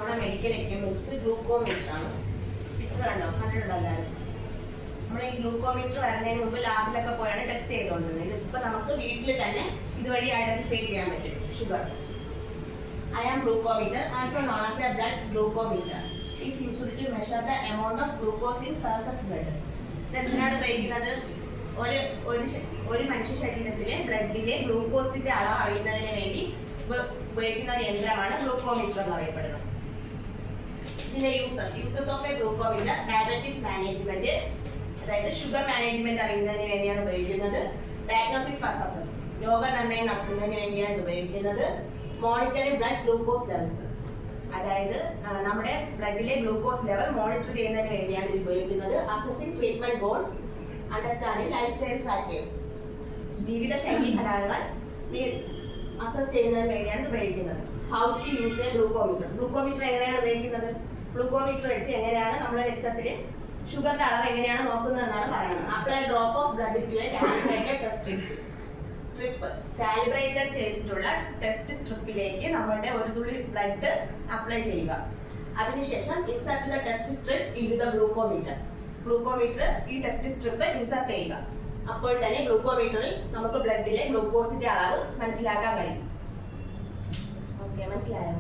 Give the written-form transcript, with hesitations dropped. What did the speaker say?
നമ്മുടെ medical equipments glucometer ആണ്. Picture കണ്ടോ, കണ്ടിട്ടുണ്ടല്ലാരും. നമ്മൾ ഈ ഗ്ലൂക്കോമീറ്റർ വരുന്നതിന് മുമ്പ് ലാബിലൊക്കെ പോയാണ് ടെസ്റ്റ് ചെയ്തുകൊണ്ടിരുന്നത്. ഇതിപ്പോ നമുക്ക് വീട്ടിൽ തന്നെ ഇതുവഴി ഐഡന്റിഫൈ ചെയ്യാൻ പറ്റും sugar. I am glucometer, also known as a blood glucometer, is used to measure the amount of glucose in person's blood. ഇതെന്തിനാണ് ഉപയോഗിക്കുന്നത്? ഒരു മനുഷ്യ ശരീരത്തിലെ ബ്ലഡിലെ ഗ്ലൂക്കോസിന്റെ അളവ് അറിയുന്നതിന് വേണ്ടി ഉപയോഗിക്കുന്ന യന്ത്രമാണ് ഗ്ലൂക്കോമീറ്റർ എന്ന് അറിയപ്പെടുന്നത്. ഇതിന്റെ uses of A glucometer: diabetes management, അതായത് ഷുഗർ മാനേജ്മെന്റ് അറിയുന്നതിന് വേണ്ടിയാണ് ഉപയോഗിക്കുന്നത്. ഡയഗ്നോസിസ് പർപ്പസസ്, രോഗനിർണയം നടത്തുന്നതിന് വേണ്ടിയാണ് ഉപയോഗിക്കുന്നത്. മോണിറ്ററിംഗ് ബ്ലഡ് ഗ്ലൂക്കോസ് ലെവൽസ്, അതായത് നമ്മുടെ ബ്ലഡിലെ ഗ്ലൂക്കോസ് ലെവൽ മോണിറ്റർ ചെയ്യുന്നതിന് വേണ്ടിയാണ് ഇത് ഉപയോഗിക്കുന്നത്. Assessing treatment goals, understanding lifestyle factors, ജീവിതശൈലി ഘടകങ്ങൾ അസസ് ചെയ്യുന്നതിന് വേണ്ടിയാണ് ഇത് ഉപയോഗിക്കുന്നത്. How to use a glucometer. Glucometer എങ്ങനെയാണ് ഉപയോഗിക്കുന്നത്? ഗ്ലൂക്കോമീറ്റർ വെച്ച് എങ്ങനെയാണ് നമ്മുടെ രക്തത്തിൽ ഷുഗറിന്റെ അളവ് എങ്ങനെയാണ് നോക്കുന്നതെന്നാണ് പറയുന്നത്. Apply drop of blood to a calibrated test strip. Calibrated ചെയ്തിട്ടുള്ള ടെസ്റ്റ് സ്ട്രിപ്പിലേക്ക് നമ്മളുടെ ഒരു തുള്ളി ബ്ലഡ് അപ്ലൈ ചെയ്യുക. അതിനുശേഷം insert the test strip in the glucometer. Glucometer ഈ ടെസ്റ്റ് സ്ട്രിപ്പ് ഇൻസർട്ട് ചെയ്യുക. അപ്പോൾ തന്നെ ഗ്ലൂക്കോമീറ്ററിൽ നമുക്ക് ബ്ലഡിലെ ഗ്ലൂക്കോസിന്റെ അളവ് മനസ്സിലാക്കാൻ കഴിയും. ഓക്കെ, മനസ്സിലായോ?